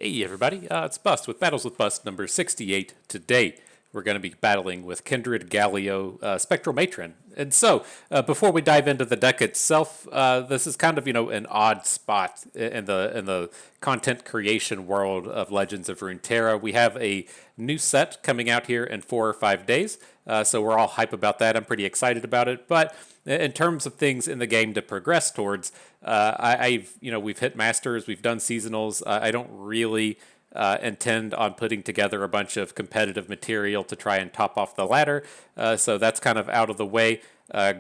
Hey everybody, it's Bust with Battles with Bust number 68. Today we're going to be battling with Kindred Galio Spectral Matron. And so, before we dive into the deck itself, this is kind of an odd spot in the content creation world of Legends of Runeterra. We have a new set coming out here in 4 or 5 days, so we're all hype about that. I'm pretty excited about it, but in terms of things in the game to progress towards, we've hit masters, we've done seasonals. I don't really intend on putting together a bunch of competitive material to try and top off the ladder, so that's kind of out of the way.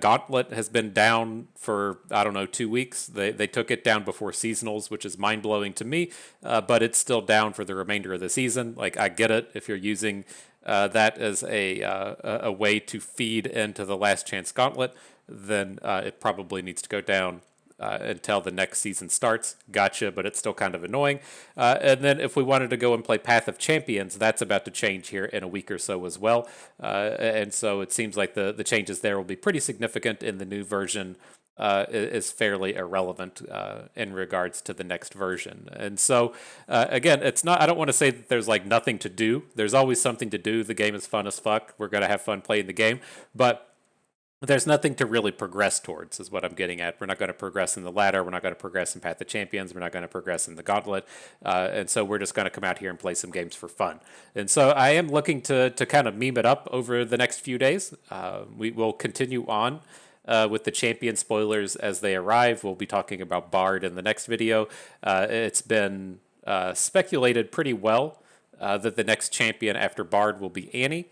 Gauntlet has been down for, I don't know, 2 weeks. They took it down before seasonals, which is mind blowing to me, but it's still down for the remainder of the season. Like, I get it if you're using that as a way to feed into the Last Chance Gauntlet, then it probably needs to go down until the next season starts. Gotcha, but it's still kind of annoying. And then if we wanted to go and play Path of Champions, that's about to change here in a week or so as well. And so it seems like the changes there will be pretty significant in the new version. Is fairly irrelevant in regards to the next version. And so, again, it's not, I don't want to say that there's like nothing to do. There's always something to do. The game is fun as fuck. We're going to have fun playing the game. But there's nothing to really progress towards, is what I'm getting at. We're not going to progress in the ladder. We're not going to progress in Path of Champions. We're not going to progress in the Gauntlet. And so we're just going to come out here and play some games for fun. And so I am looking to kind of meme it up over the next few days. We will continue on with the champion spoilers as they arrive. We'll be talking about Bard in the next video. It's been speculated pretty well that the next champion after Bard will be Annie.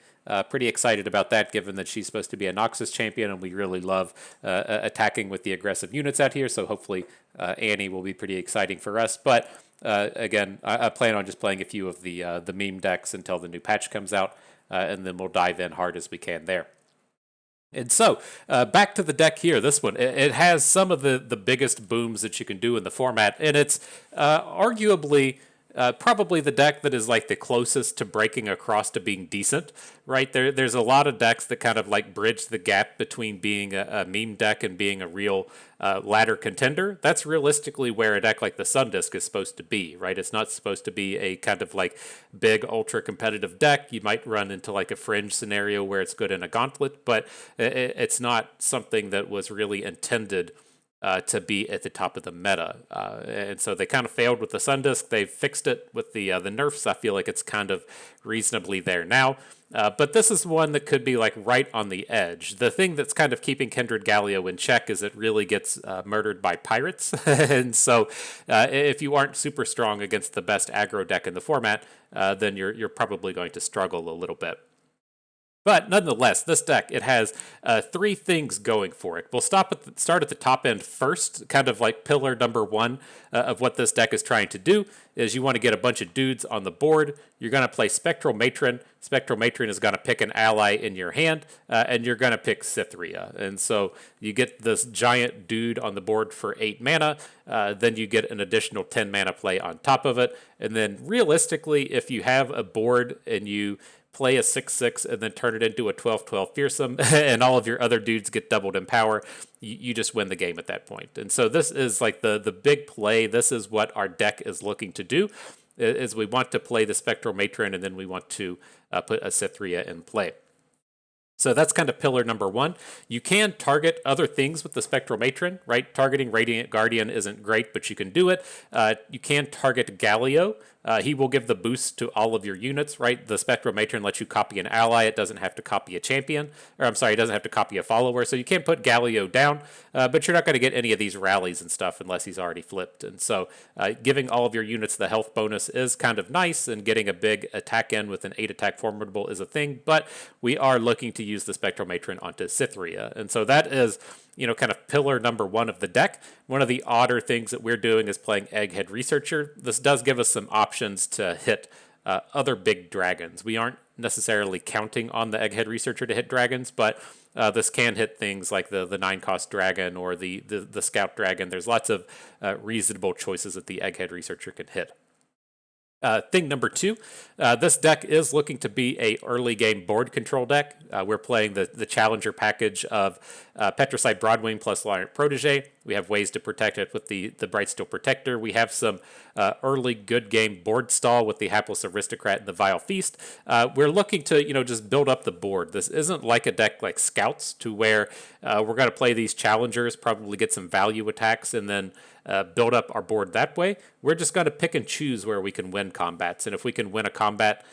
Pretty excited about that, given that she's supposed to be a Noxus champion, and we really love attacking with the aggressive units out here. So hopefully Annie will be pretty exciting for us. But again, I plan on just playing a few of the meme decks until the new patch comes out, and then we'll dive in hard as we can there. And so, back to the deck here. This one, it has some of the biggest booms that you can do in the format, and it's arguably probably the deck that is like the closest to breaking across to being decent, right? There's a lot of decks that kind of like bridge the gap between being a meme deck and being a real ladder contender. That's realistically where a deck like the Sundisk is supposed to be, right? It's not supposed to be a kind of like big ultra competitive deck. You might run into like a fringe scenario where it's good in a gauntlet, but it's not something that was really intended to be at the top of the meta. And so they kind of failed with the Sundisk. They've fixed it with the nerfs. I feel like it's kind of reasonably there now. But this is one that could be like right on the edge. The thing that's kind of keeping Kindred Galio in check is it really gets murdered by pirates. And so if you aren't super strong against the best aggro deck in the format, then you're probably going to struggle a little bit. But nonetheless, this deck, it has three things going for it. We'll start at the top end first, kind of like pillar number one of what this deck is trying to do, is you want to get a bunch of dudes on the board. You're going to play Spectral Matron. Spectral Matron is going to pick an ally in your hand, and you're going to pick Cytherea. And so you get this giant dude on the board for 8 mana, then you get an additional 10 mana play on top of it. And then realistically, if you have a board and you play a 6/6 and then turn it into a 12/12 fearsome, and all of your other dudes get doubled in power, you just win the game at that point. And so this is like the big play. This is what our deck is looking to do, is we want to play the Spectral Matron, and then we want to put a Cytherea in play. So that's kind of pillar number one. You can target other things with the Spectral Matron, right? Targeting Radiant Guardian isn't great, but you can do it. You can target Galio. He will give the boost to all of your units, right? The Spectral Matron lets you copy an ally. It doesn't have to copy a champion. Or I'm sorry, it doesn't have to copy a follower. So you can't put Galio down, but you're not going to get any of these rallies and stuff unless he's already flipped. And so giving all of your units the health bonus is kind of nice, and getting a big attack in with an 8 attack formidable is a thing, but we are looking to use the Spectral Matron onto Cytherea. And so that is, kind of pillar number one of the deck. One of the odder things that we're doing is playing Egghead Researcher. This does give us some options to hit other big dragons. We aren't necessarily counting on the Egghead Researcher to hit dragons, but this can hit things like the 9-cost dragon or the Scout Dragon. There's lots of reasonable choices that the Egghead Researcher can hit. Thing number two, this deck is looking to be a early game board control deck. We're playing the Challenger package of Petricide Broadwing plus Lion Protege, We have ways to protect it with the Brightsteel Protector. We have some early good game board stall with the Hapless Aristocrat and the Vile Feast. We're looking to, just build up the board. This isn't like a deck like Scouts, to where we're going to play these challengers, probably get some value attacks, and then build up our board that way. We're just going to pick and choose where we can win combats. And if we can win a combat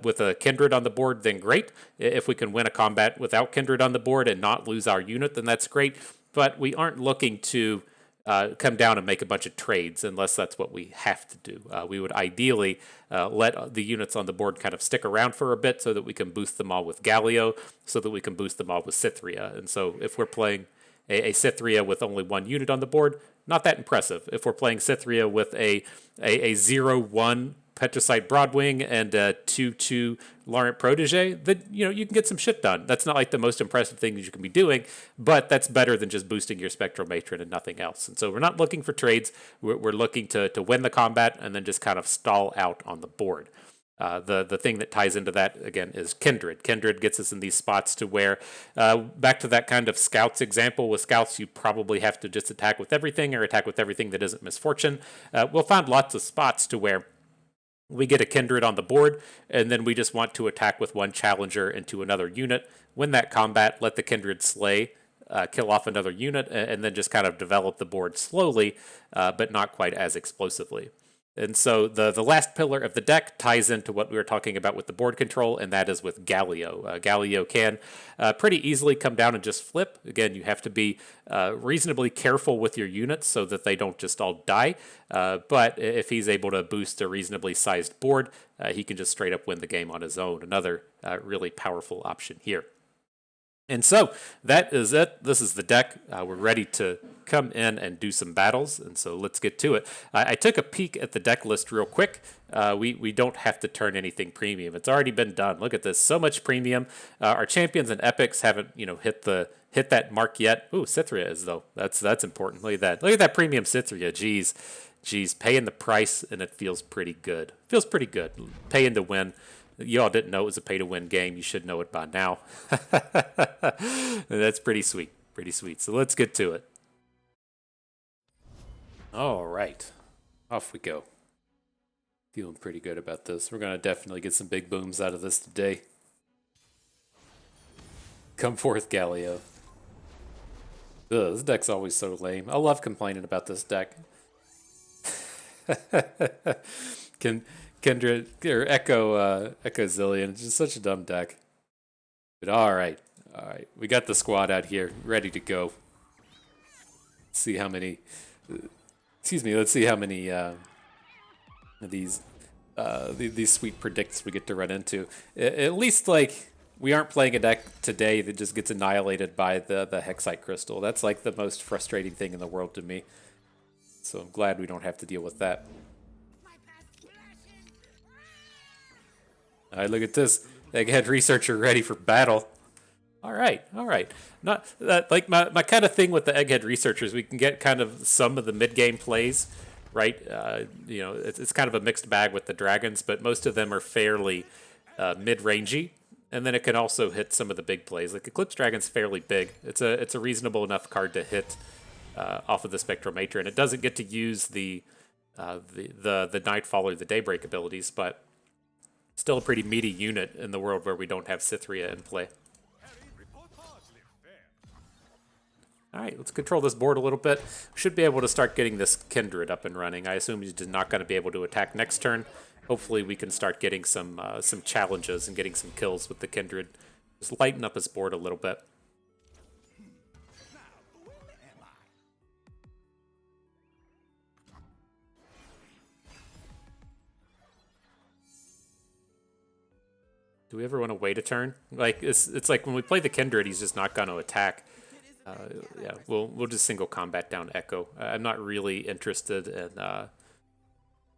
with a Kindred on the board, then great. If we can win a combat without Kindred on the board and not lose our unit, then that's great. But we aren't looking to come down and make a bunch of trades unless that's what we have to do. We would ideally let the units on the board kind of stick around for a bit so that we can boost them all with Galio, so that we can boost them all with Cythria. And so if we're playing a Cythria with only one unit on the board, not that impressive. If we're playing Cythria with a 0-1 Petricite Broadwing and a 2-2 Laurent Protege, then you can get some shit done. That's not like the most impressive thing that you can be doing, but that's better than just boosting your Spectral Matron and nothing else. And so we're not looking for trades. We're looking to win the combat and then just kind of stall out on the board. The thing that ties into that, again, is Kindred. Kindred gets us in these spots to where, back to that kind of Scouts example, with Scouts, you probably have to just attack with everything or attack with everything that isn't Misfortune. We'll find lots of spots to where we get a Kindred on the board, and then we just want to attack with one Challenger into another unit, win that combat, let the Kindred slay, kill off another unit, and then just kind of develop the board slowly, but not quite as explosively. And so the last pillar of the deck ties into what we were talking about with the board control, and that is with Galio. Galio can pretty easily come down and just flip. Again, you have to be reasonably careful with your units so that they don't just all die. But if he's able to boost a reasonably sized board, he can just straight up win the game on his own. Another really powerful option here. And so that is it. This is the deck. We're ready to come in and do some battles, and so let's get to it. I took a peek at the deck list real quick. We don't have to turn anything premium. It's already been done. Look at this, so much premium. Our champions and epics haven't hit that mark yet. Ooh, Cythria is though. That's important. Look at that premium Cythria. Jeez, paying the price and it feels pretty good. Paying to win. You all didn't know it was a pay-to-win game. You should know it by now. That's pretty sweet. So let's get to it. All right. Off we go. Feeling pretty good about this. We're going to definitely get some big booms out of this today. Come forth, Galio. Ugh, this deck's always so lame. I love complaining about this deck. Kindred or Echo Zillion. It's just such a dumb deck. But all right. We got the squad out here, ready to go. Let's see how many of these sweet predicts we get to run into. At least we aren't playing a deck today that just gets annihilated by the Hexite Crystal. That's like the most frustrating thing in the world to me. So I'm glad we don't have to deal with that. All right, look at this. Egghead Researcher ready for battle. All right. Not like my kind of thing with the Egghead Researchers. We can get kind of some of the mid-game plays, right? It's kind of a mixed bag with the dragons, but most of them are fairly mid-rangey. And then it can also hit some of the big plays. Like Eclipse Dragon's fairly big. It's a reasonable enough card to hit off of the Spectral Matron. It doesn't get to use the Nightfall or the Daybreak abilities, but still a pretty meaty unit in the world where we don't have Cythria in play. All right, let's control this board a little bit. We should be able to start getting this Kindred up and running. I assume he's not going to be able to attack next turn. Hopefully we can start getting some challenges and getting some kills with the Kindred. Just lighten up his board a little bit. Do we ever want to wait a turn? Like it's like when we play the Kindred, he's just not going to attack. Yeah, we'll just single combat down Echo. I'm not really interested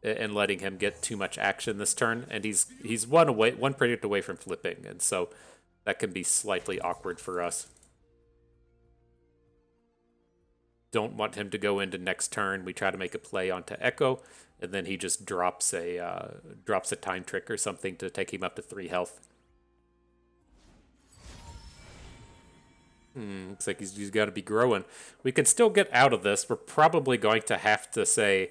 in letting him get too much action this turn, and he's one predict away from flipping, and so that can be slightly awkward for us. Don't want him to go into next turn. We try to make a play onto Echo, and then he just drops a time trick or something to take him up to 3 health. Looks like he's got to be growing. We can still get out of this. We're probably going to have to say,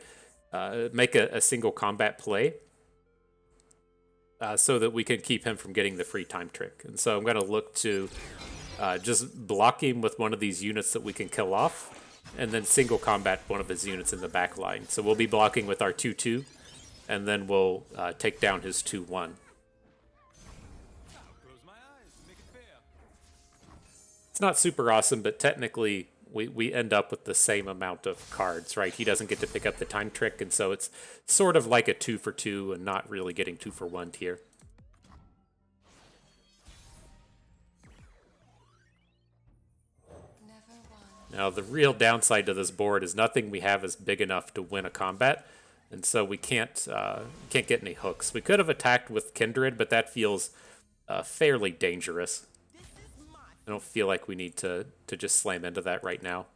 make a single combat play so that we can keep him from getting the free time trick. And so I'm going to look to just block him with one of these units that we can kill off, and then single combat one of his units in the back line. So we'll be blocking with our 2-2, and then we'll take down his 2-1. It's not super awesome, but technically we end up with the same amount of cards, right? He doesn't get to pick up the time trick, and so it's sort of like a 2-for-2 and not really getting 2-for-1 here. Now, the real downside to this board is nothing we have is big enough to win a combat, and so we can't get any hooks. We could have attacked with Kindred, but that feels fairly dangerous. I don't feel like we need to just slam into that right now.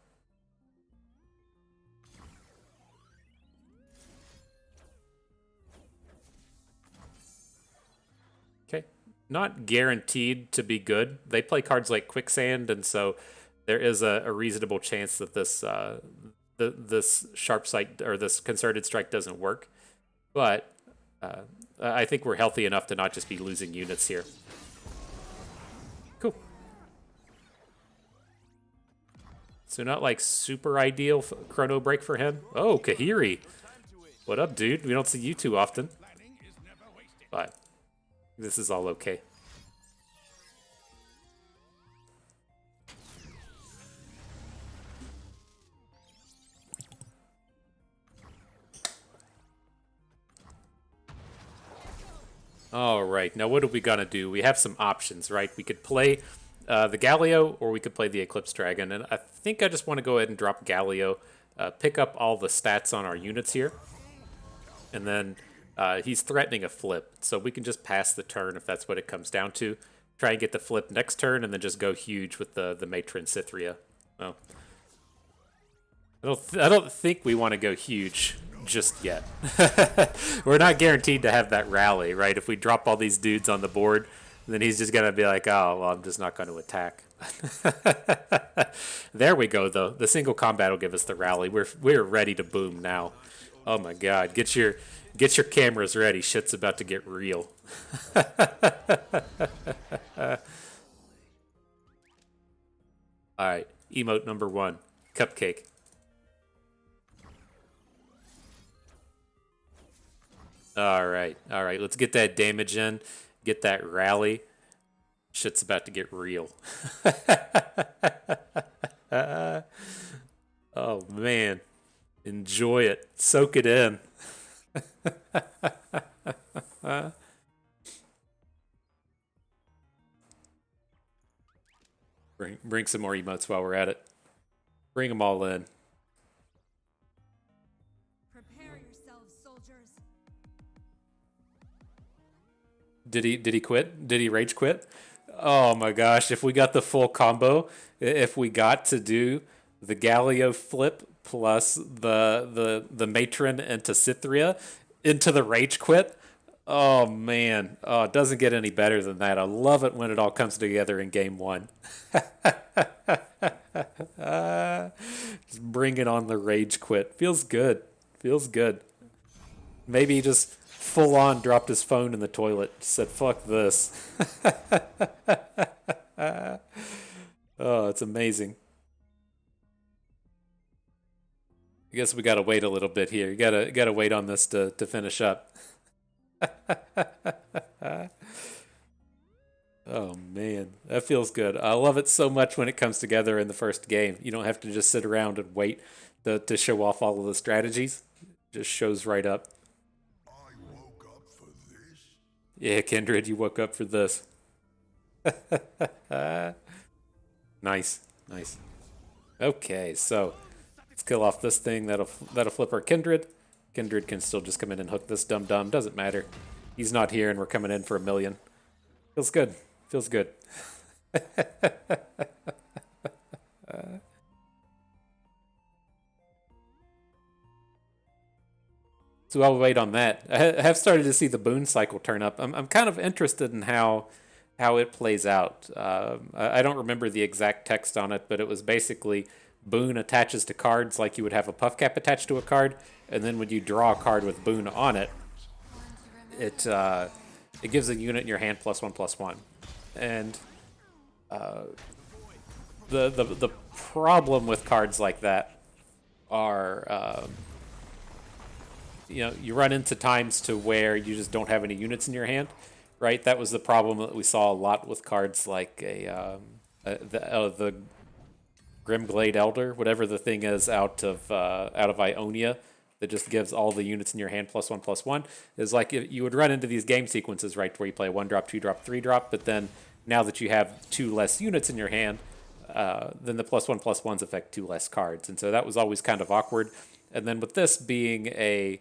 Okay, not guaranteed to be good. They play cards like Quicksand, and so there is a reasonable chance that this sharp sight or this concerted strike doesn't work. But I think we're healthy enough to not just be losing units here. Cool. So not like super ideal chrono break for him. Oh, Kahiri. What up, dude? We don't see you too often. But this is all okay. All right, now what are we gonna do? We have some options, right? We could play the Galio, or we could play the Eclipse Dragon, and I think I just want to go ahead and drop Galio, pick up all the stats on our units here, and then he's threatening a flip, so we can just pass the turn if that's what it comes down to. Try and get the flip next turn, and then just go huge with the Matron Cythria. Well, I don't think we want to go huge just yet. We're not guaranteed to have that rally, right? If we drop all these dudes on the board, then he's just gonna be like, oh, well, I'm just not going to attack. There we go, though. The single combat will give us the rally. We're ready to boom now. Oh my God, get your cameras ready. Shit's about to get real. All right, emote number 1, cupcake. All right, let's get that damage in, get that rally. Shit's about to get real. Oh man, enjoy it, soak it in. Bring some more emotes while we're at it. Bring them all in. Did he quit? Did he rage quit? Oh my gosh, if we got the full combo, if we got to do the Galio flip plus the Matron into Cythria into the rage quit, oh man, oh, it doesn't get any better than that. I love it when it all comes together in game 1. Just bring it on the rage quit. Feels good. Feels good. Maybe just full on dropped his phone in the toilet. Said, fuck this. Oh, it's amazing. I guess we gotta wait a little bit here. You gotta wait on this to finish up. Oh man, that feels good. I love it so much when it comes together in the first game. You don't have to just sit around and wait to show off all of the strategies. It just shows right up. Yeah, Kindred, you woke up for this. Nice, nice. Okay, so let's kill off this thing. That'll flip our Kindred. Kindred can still just come in and hook this dum-dum. Doesn't matter. He's not here, and we're coming in for 1,000,000. Feels good. Feels good. So I'll wait on that. I have started to see the boon cycle turn up. I'm kind of interested in how how it plays out. I don't remember the exact text on it, but it was basically Boon attaches to cards like you would have a puff cap attached to a card, and then when you draw a card with Boon on it, it it gives a unit in your hand +1/+1. And the problem with cards like that are you run into times to where you just don't have any units in your hand, right? That was the problem that we saw a lot with cards like the Grimglade Elder, whatever the thing is out of Ionia that just gives all the units in your hand +1/+1. Is like you would run into these game sequences, right, where you play 1-drop, 2-drop, 3-drop, but then now that you have 2 less units in your hand, then the +1/+1s affect 2 less cards, and so that was always kind of awkward. And then with this being a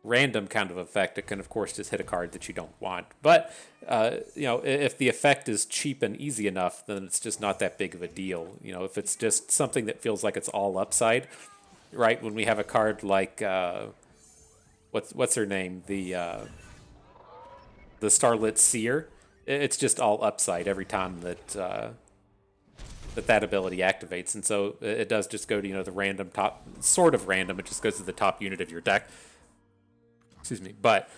random kind of effect, it can of course just hit a card that you don't want. But if the effect is cheap and easy enough, then it's just not that big of a deal. If it's just something that feels like it's all upside, right? When we have a card like what's her name, the Starlit Seer, it's just all upside every time that ability activates, and so it does just go to the random top, sort of random. It just goes to the top unit of your deck. Excuse me, but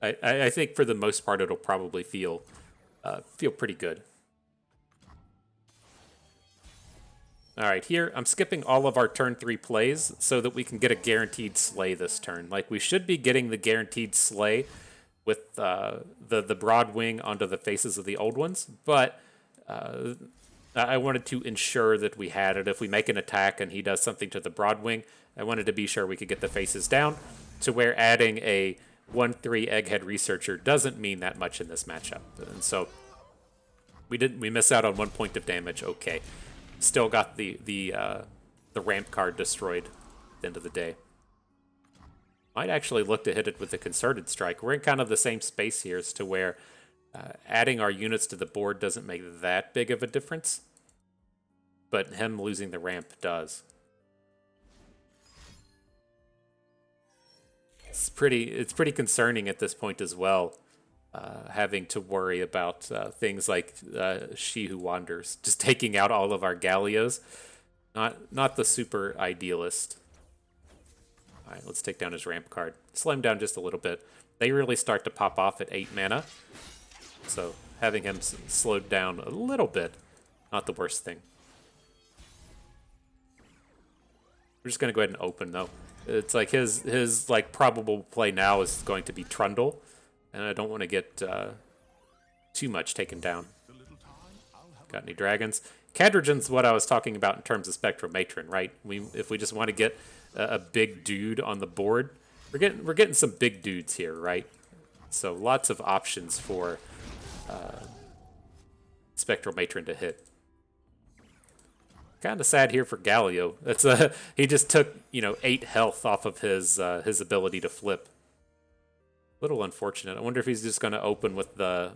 I think for the most part it'll probably feel pretty good. All right, here I'm skipping all of our turn 3 plays so that we can get a guaranteed slay this turn. Like, we should be getting the guaranteed slay with the broad wing onto the faces of the old ones, but I wanted to ensure that we had it. If we make an attack and he does something to the broad wing, I wanted to be sure we could get the faces down to where adding a 1/3 Egghead Researcher doesn't mean that much in this matchup. And so we miss out on 1 point of damage. Okay, still got the ramp card destroyed at the end of the day. Might actually look to hit it with a Concerted Strike. We're in kind of the same space here as to where adding our units to the board doesn't make that big of a difference, but him losing the ramp does. It's pretty concerning at this point as well, having to worry about things like She Who Wanders, just taking out all of our Galios. Not the super idealist. All right, let's take down his ramp card. Slow him down just a little bit. They really start to pop off at 8 mana. So having him slowed down a little bit, not the worst thing. We're just going to go ahead and open, though. It's like his like probable play now is going to be Trundle, and I don't want to get too much taken down. Got any dragons? Cadrigen's what I was talking about in terms of Spectral Matron, right? If we just want to get a big dude on the board, we're getting some big dudes here, right? So lots of options for Spectral Matron to hit. Kind of sad here for Galio. That's he just took 8 health off of his ability to flip. Little unfortunate. I wonder if he's just going to open with the.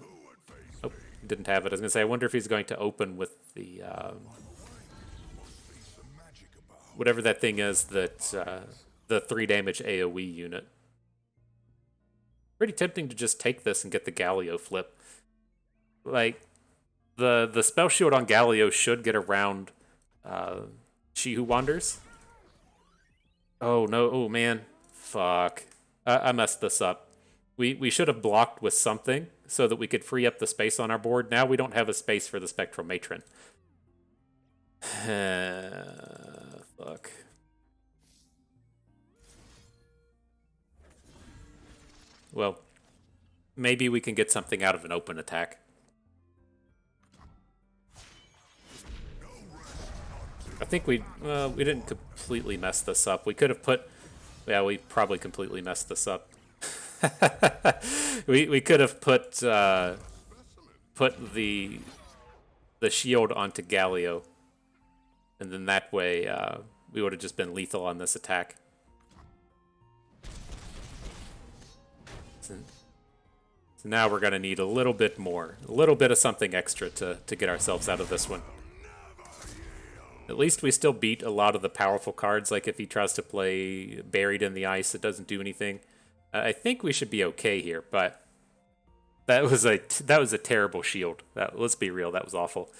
Oh, didn't have it. I was going to say I wonder if he's going to open with the whatever that thing is that the 3 damage AOE unit. Pretty tempting to just take this and get the Galio flip. Like the spell shield on Galio should get around She Who Wanders. Oh no! Oh man! Fuck! I messed this up. We should have blocked with something so that we could free up the space on our board. Now we don't have a space for the Spectral Matron. Fuck. Well, maybe we can get something out of an open attack. I think we didn't completely mess this up. We could have put, yeah, we probably completely messed this up. we could have put the shield onto Galio, and then that way we would have just been lethal on this attack. So now we're gonna need a little bit more, a little bit of something extra to get ourselves out of this one. At least we still beat a lot of the powerful cards. Like if he tries to play Buried in the Ice, it doesn't do anything. I think we should be okay here, but that was a terrible shield. Let's be real, that was awful.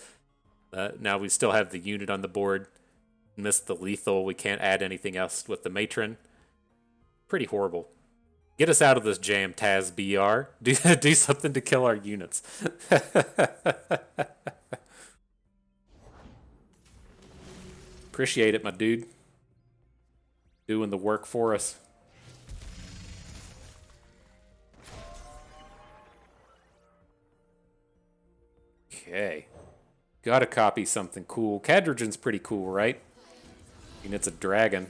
Now we still have the unit on the board. Missed the lethal. We can't add anything else with the matron. Pretty horrible. Get us out of this jam, Taz BR. Do something to kill our units. Appreciate it, my dude. Doing the work for us. Okay. Gotta copy something cool. Cadrigen's pretty cool, right? I mean, it's a dragon.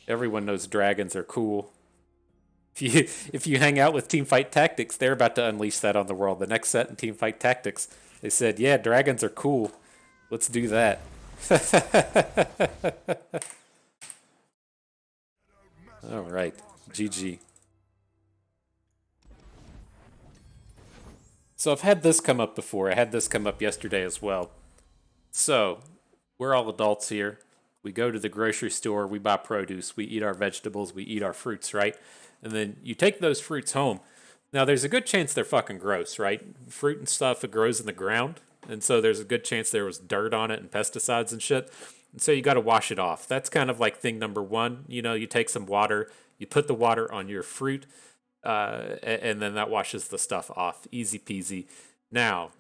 Everyone knows dragons are cool. If you hang out with Teamfight Tactics, they're about to unleash that on the world. The next set in Teamfight Tactics, they said, yeah, dragons are cool. Let's do that. All right. GG. So I've had this come up before. I had this come up yesterday as well. So, we're all adults here. We go to the grocery store, we buy produce, we eat our vegetables, we eat our fruits, right? And then you take those fruits home. Now, there's a good chance they're fucking gross, right? Fruit and stuff, it grows in the ground. And so there's a good chance there was dirt on it and pesticides and shit. And so you got to wash it off. That's kind of like thing number one. You know, you take some water, you put the water on your fruit, and then that washes the stuff off. Easy peasy. Now,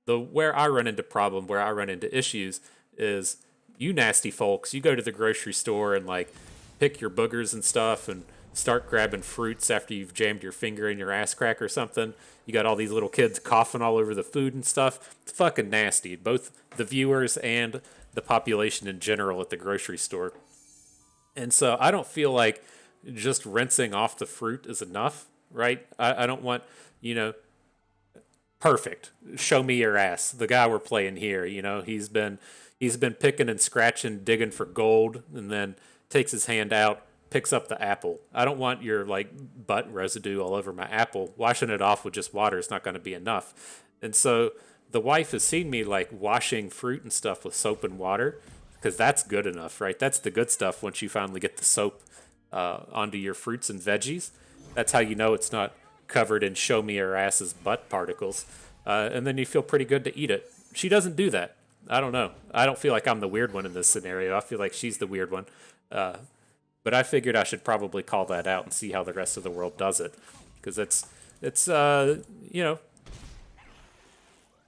where I run into problem, where I run into issues is you nasty folks, you go to the grocery store and like pick your boogers and stuff and start grabbing fruits after you've jammed your finger in your ass crack or something. You got all these little kids coughing all over the food and stuff. It's fucking nasty. Both the viewers and the population in general at the grocery store. And so I don't feel like just rinsing off the fruit is enough, right? I don't want, you know, perfect. Show me your ass. The guy we're playing here, you know, he's been picking and scratching, digging for gold, and then takes his hand out, picks up the apple. I don't want your like butt residue all over my apple. Washing it off with just water is not going to be enough. And so the wife has seen me like washing fruit and stuff with soap and water because that's good enough, right? That's the good stuff once you finally get the soap onto your fruits and veggies. That's how you know it's not covered in show me her ass's butt particles. And then you feel pretty good to eat it. She doesn't do that. I don't know. I don't feel like I'm the weird one in this scenario. I feel like she's the weird one. But I figured I should probably call that out and see how the rest of the world does it. Because it's you know,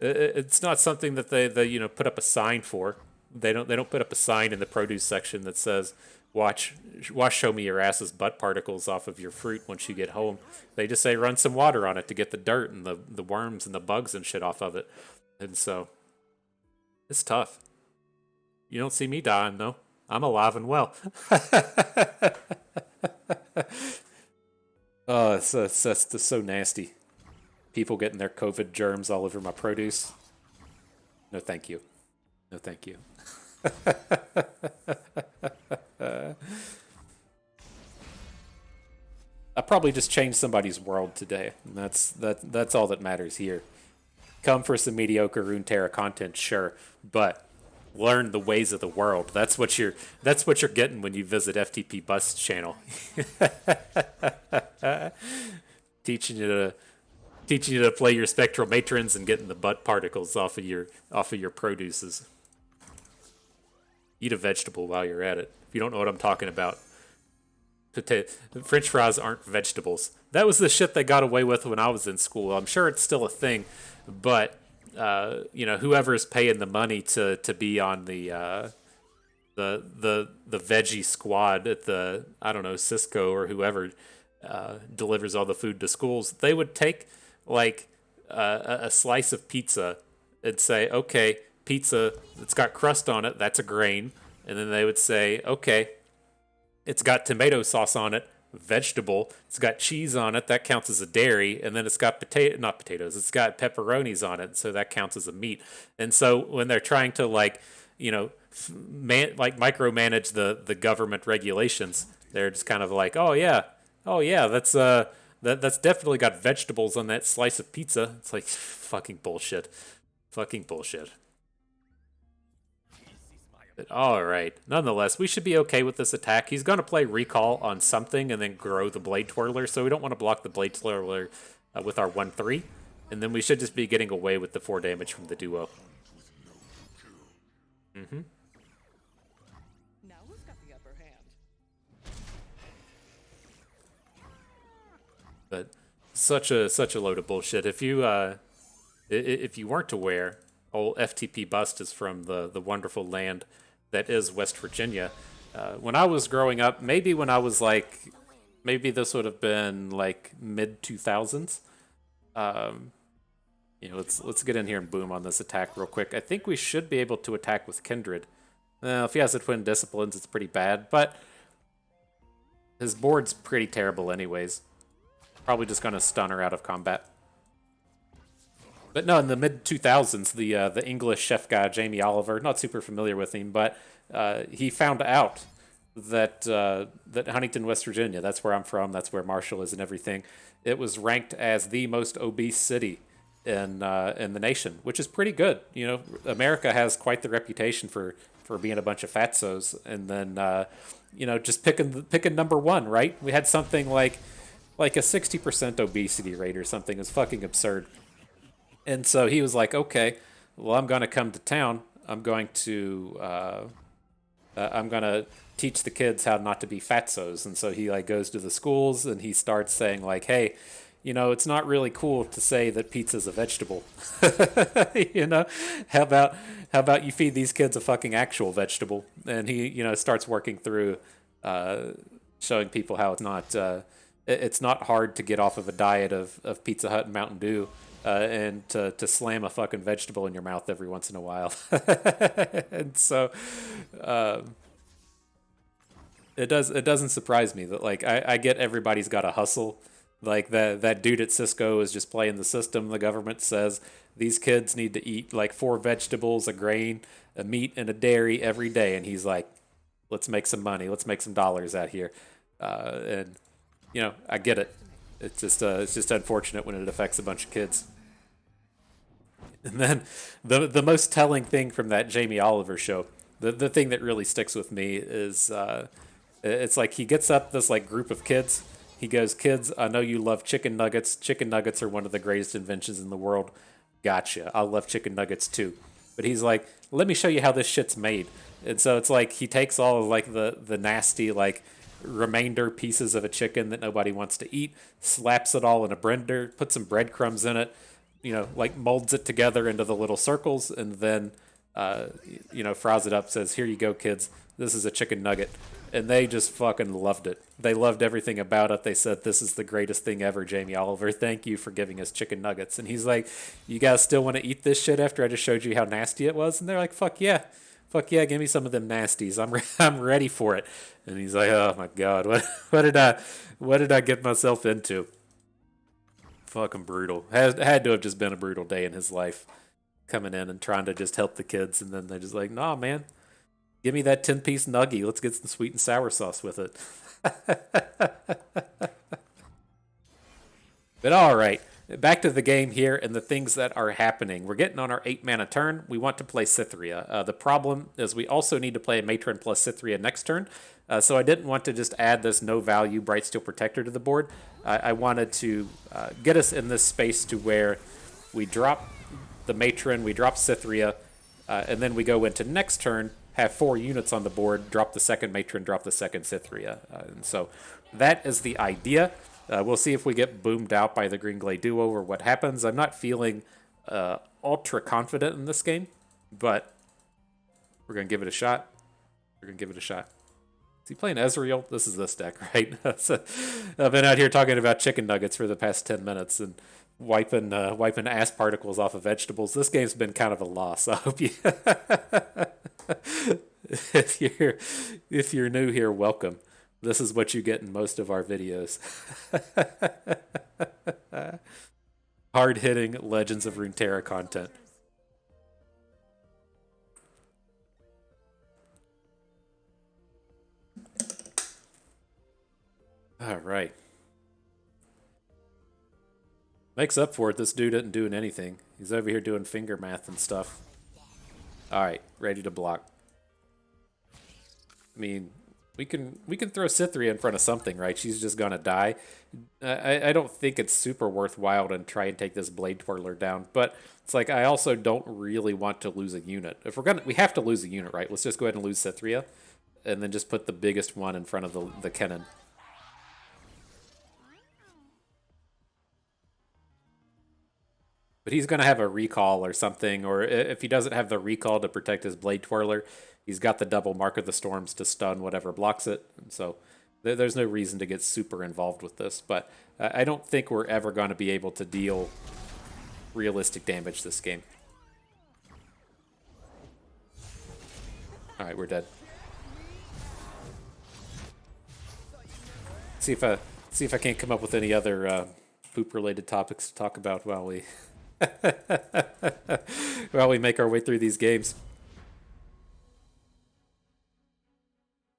it's not something that they you know put up a sign for. They don't put up a sign in the produce section that says watch show me your ass's butt particles off of your fruit once you get home. They just say run some water on it to get the dirt and the worms and the bugs and shit off of it. And so it's tough. You don't see me dying though. I'm alive and well. Oh, it's so nasty. People getting their COVID germs all over my produce. No, thank you. No, thank you. I probably just changed somebody's world today. And that's all that matters here. Come for some mediocre Runeterra content, sure, but learn the ways of the world. That's what you're getting when you visit FTP Bust's channel. teaching you to play your spectral matrons and getting the butt particles off of your produces. Eat a vegetable while you're at it. If you don't know what I'm talking about, French fries aren't vegetables. That was the shit they got away with when I was in school. I'm sure it's still a thing, but you know, whoever's paying the money to be on the veggie squad at the, I don't know, Cisco or whoever delivers all the food to schools, they would take like a slice of pizza and say, okay, pizza that's got crust on it, that's a grain. And then they would say, okay, it's got tomato sauce on it, vegetable. It's got cheese on it, that counts as a dairy. And then it's got not potatoes, it's got pepperonis on it, so that counts as a meat. And so when they're trying to like, you know, like micromanage the government regulations, they're just kind of like, oh yeah, that's that's definitely got vegetables on that slice of pizza. It's like fucking bullshit. But all right. Nonetheless, we should be okay with this attack. He's going to play recall on something and then grow the Blade Twirler, so we don't want to block the Blade Twirler with our 1-3. And then we should just be getting away with the 4 damage from the duo. Mm-hmm. Now who's got the upper hand? But such a load of bullshit. If you weren't aware, old FTP Bust is from the wonderful land that is West Virginia. When I was growing up, maybe when I was like, maybe this would have been like mid 2000s. You know, let's get in here and boom on this attack real quick. I think we should be able to attack with Kindred. If he has a Twin Disciplines, it's pretty bad, but his board's pretty terrible anyways. Probably just gonna stun her out of combat. But no, in the mid 2000s, the English chef guy Jamie Oliver, not super familiar with him, but he found out that that Huntington, West Virginia, that's where I'm from, that's where Marshall is and everything, it was ranked as the most obese city in the nation, which is pretty good. You know, America has quite the reputation for being a bunch of fatsos, and then you know, just picking number one, right? We had something like a 60% obesity rate or something. Is fucking absurd. And so he was like, okay, well, I'm going to come to town. I'm going to teach the kids how not to be fatsos. And so he like goes to the schools and he starts saying like, hey, you know, it's not really cool to say that pizza's a vegetable. You know, how about you feed these kids a fucking actual vegetable? And he, you know, starts working through showing people how it's not hard to get off of a diet of Pizza Hut and Mountain Dew. And to slam a fucking vegetable in your mouth every once in a while. And so it doesn't surprise me that like I get everybody's got a hustle. Like that dude at Cisco is just playing the system. The government says these kids need to eat like 4 vegetables, a grain, a meat, and a dairy every day, and he's like, let's make some money, let's make some dollars out here. And you know, I get it. It's just unfortunate when it affects a bunch of kids. And then the most telling thing from that Jamie Oliver show, the thing that really sticks with me is it's like he gets up this like group of kids. He goes, kids, I know you love chicken nuggets. Chicken nuggets are one of the greatest inventions in the world. Gotcha. I love chicken nuggets too. But he's like, let me show you how this shit's made. And so it's like he takes all of like the nasty like remainder pieces of a chicken that nobody wants to eat, slaps it all in a blender, puts some breadcrumbs in it, you know, like molds it together into the little circles, and then, you know, fries it up, says, here you go, kids. This is a chicken nugget. And they just fucking loved it. They loved everything about it. They said, this is the greatest thing ever, Jamie Oliver. Thank you for giving us chicken nuggets. And he's like, you guys still want to eat this shit after I just showed you how nasty it was? And they're like, fuck yeah. Fuck yeah, give me some of them nasties. I'm ready for it. And he's like, oh my god, what did I get myself into? Fucking brutal. Had to have just been a brutal day in his life, coming in and trying to just help the kids, and then they're just like, nah, man, give me that 10-piece nugget. Let's get some sweet and sour sauce with it. But all right. Back to the game here and the things that are happening. We're getting on our 8-mana turn. We want to play Cytheria. The problem is we also need to play a Matron plus Cytheria next turn. So I didn't want to just add this no-value Brightsteel Protector to the board. I wanted to get us in this space to where we drop the Matron, we drop Cytheria, and then we go into next turn, have 4 units on the board, drop the second Matron, drop the second Cytheria. And so that is the idea. We'll see if we get boomed out by the Green Glade Duo or what happens. I'm not feeling ultra confident in this game, but we're going to give it a shot. We're going to give it a shot. Is he playing Ezreal? This is this deck, right? So, I've been out here talking about chicken nuggets for the past 10 minutes and wiping ass particles off of vegetables. This game's been kind of a loss. I hope you... if you're new here, welcome. This is what you get in most of our videos. Hard-hitting Legends of Runeterra content. All right. Makes up for it. This dude isn't doing anything. He's over here doing finger math and stuff. All right, ready to block. I mean, we can throw Cythria in front of something, right? She's just gonna die. I don't think it's super worthwhile to try and take this Blade Twirler down, but it's like I also don't really want to lose a unit. If we have to lose a unit, right? Let's just go ahead and lose Cythria, and then just put the biggest one in front of the Kennen. But he's going to have a recall or something, or if he doesn't have the recall to protect his Blade Twirler, he's got the double Mark of the Storms to stun whatever blocks it. So there's no reason to get super involved with this. But I don't think we're ever going to be able to deal realistic damage this game. All right, we're dead. See if I can't come up with any other poop-related topics to talk about while we while we make our way through these games.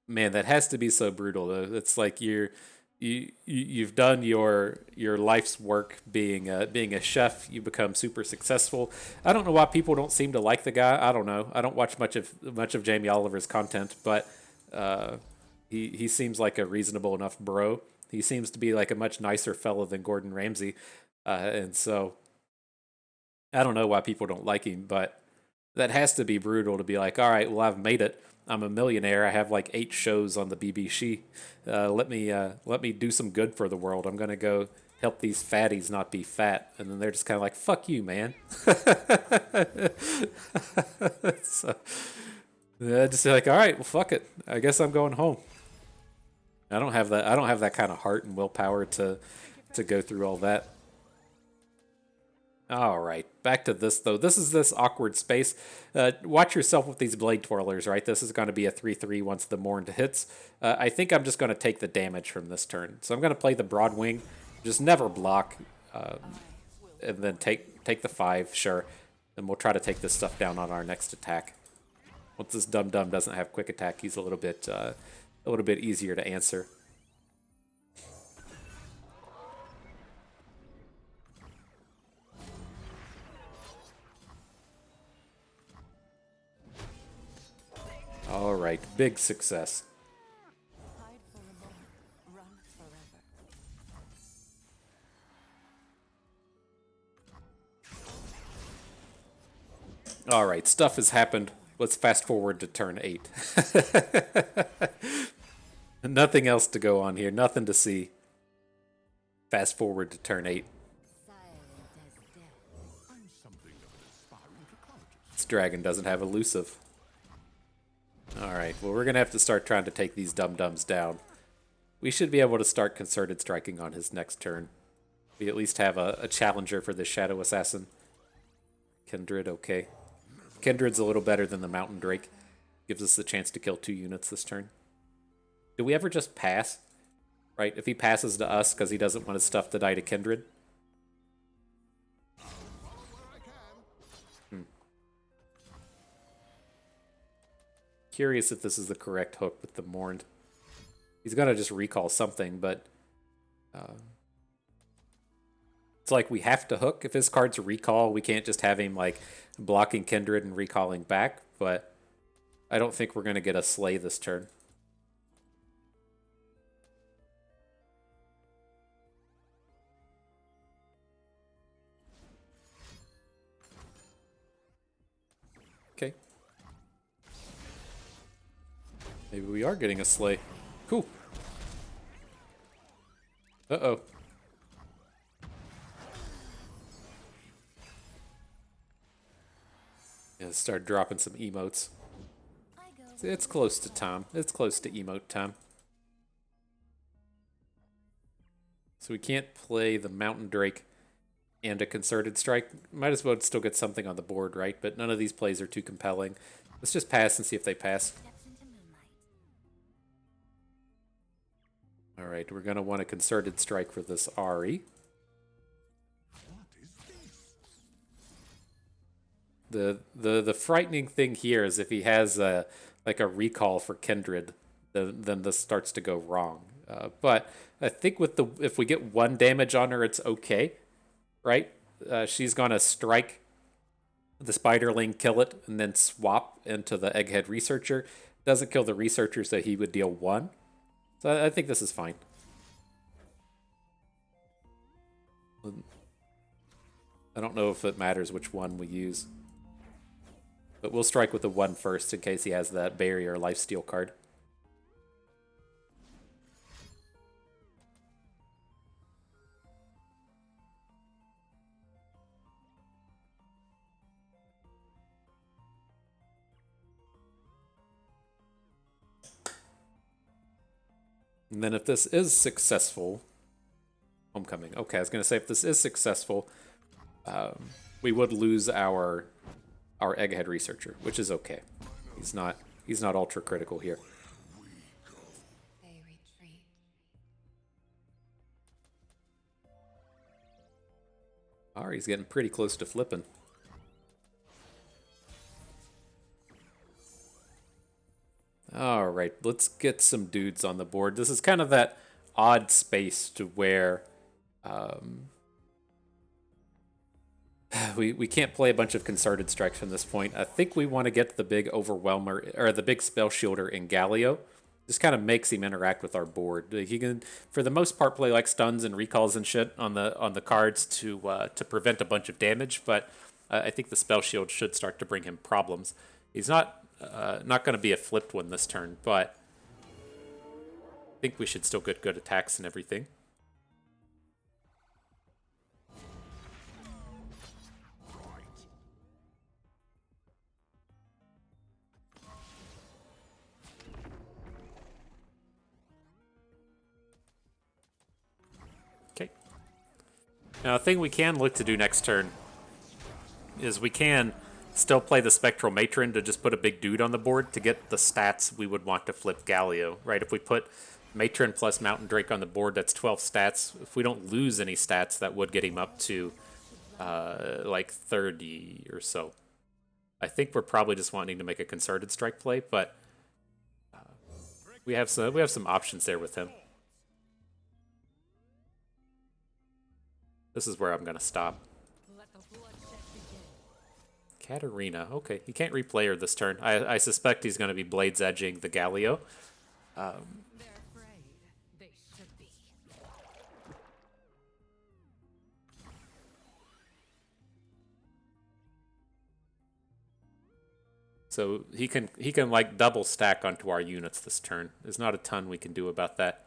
Man, that has to be so brutal though. It's like you've done your life's work being a chef. You become super successful. I don't know why people don't seem to like the guy. I don't know. I don't watch much of Jamie Oliver's content, but he seems like a reasonable enough bro. He seems to be like a much nicer fellow than Gordon Ramsay, and so I don't know why people don't like him, but that has to be brutal to be like, all right, well, I've made it. I'm a millionaire. I have like 8 shows on the BBC. Let me do some good for the world. I'm gonna go help these fatties not be fat, and then they're just kind of like, fuck you, man. So, just like, all right, well, fuck it. I guess I'm going home. I don't have that. I don't have that kind of heart and willpower to go through all that. All right, back to this though. This is this awkward space. Watch yourself with these Blade Twirlers, right? This is going to be a 3/3 once the Mourned hits. I think I'm just going to take the damage from this turn. So I'm going to play the Broadwing, just never block, and then take the 5, sure. And we'll try to take this stuff down on our next attack. Once this Dum Dum doesn't have quick attack, he's a little bit easier to answer. All right, big success. Hide for a moment, run forever. All right, stuff has happened. Let's fast forward to turn 8. Nothing else to go on here, nothing to see. Fast forward to turn 8. This dragon doesn't have elusive. Alright, well, we're going to have to start trying to take these dum-dums down. We should be able to start concerted striking on his next turn. We at least have a challenger for this Shadow Assassin. Kindred, okay. Kindred's a little better than the Mountain Drake. Gives us the chance to kill 2 units this turn. Do we ever just pass? Right, if he passes to us because he doesn't want his stuff to die to Kindred? Curious if this is the correct hook with the Mourned. He's gonna just recall something, but it's like we have to hook. If his card's a recall, we can't just have him like blocking Kindred and recalling back, but I don't think we're gonna get a Slay this turn. Okay. Maybe we are getting a Slay. Cool. Uh-oh. Yeah, start dropping some emotes. It's close to time. It's close to emote time. So we can't play the Mountain Drake and a Concerted Strike. Might as well still get something on the board, right? But none of these plays are too compelling. Let's just pass and see if they pass. All right, we're going to want a Concerted Strike for this Ari. The frightening thing here is if he has like a recall for Kindred, then this starts to go wrong. But I think with if we get 1 damage on her, it's okay, right? She's gonna strike the Spiderling, kill it, and then swap into the Egghead Researcher. Doesn't kill the researcher, so he would deal 1. So I think this is fine. I don't know if it matters which one we use. But we'll strike with the 1 first in case he has that barrier lifesteal card. And then if this is successful, Homecoming. Okay, I was going to say if this is successful, we would lose our Egghead Researcher, which is okay. He's not ultra critical here. They retreat. Ari's getting pretty close to flipping. All right, let's get some dudes on the board. This is kind of that odd space to where we can't play a bunch of concerted strikes from this point. I think we want to get the big Overwhelmer, or the big Spell Shielder in Galio. This kind of makes him interact with our board. He can, for the most part, play like stuns and recalls and shit on the cards to prevent a bunch of damage. But I think the Spell Shield should start to bring him problems. He's not going to be a flipped one this turn, but I think we should still get good attacks and everything. Okay. Now, a thing we can look to do next turn is we can still play the Spectral Matron to just put a big dude on the board to get the stats we would want to flip Galio, right? If we put Matron plus Mountain Drake on the board, that's 12 stats. If we don't lose any stats, that would get him up to like 30 or so. I think we're probably just wanting to make a concerted strike play, but we have some options there with him. This is where I'm going to stop. Katarina. Okay, he can't replay her this turn. I suspect he's going to be Blades Edging the Galio. They're afraid. They should be. So he can like double stack onto our units this turn. There's not a ton we can do about that.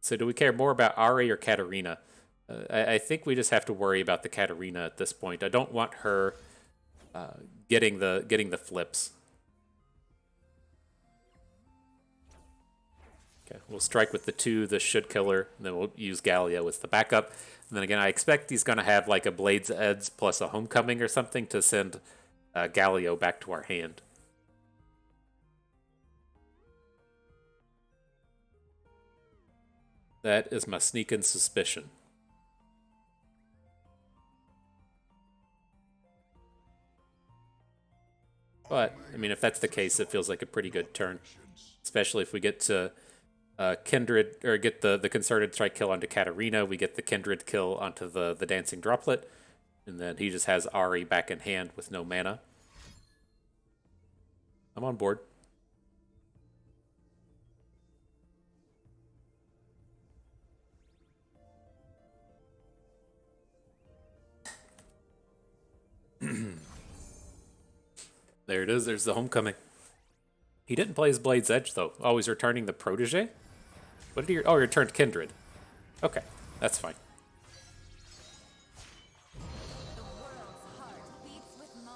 So do we care more about Ari or Katarina? I think we just have to worry about the Katarina at this point. I don't want her getting the flips. Okay, we'll strike with the 2. This should kill her. And then we'll use Galio as the backup. And then again, I expect he's going to have like a Blades Edge plus a Homecoming or something to send Galio back to our hand. That is my sneaking suspicion. But, I mean, if that's the case, it feels like a pretty good turn. Especially if we get to Kindred, or get the concerted strike kill onto Katarina, we get the Kindred kill onto the Dancing Droplet, and then he just has Ari back in hand with no mana. I'm on board. There it is. There's the Homecoming. He didn't play his Blade's Edge, though. Oh, he's returning the Protege? What did he... Oh, he returned Kindred. Okay, that's fine. The world's heart beats with mine.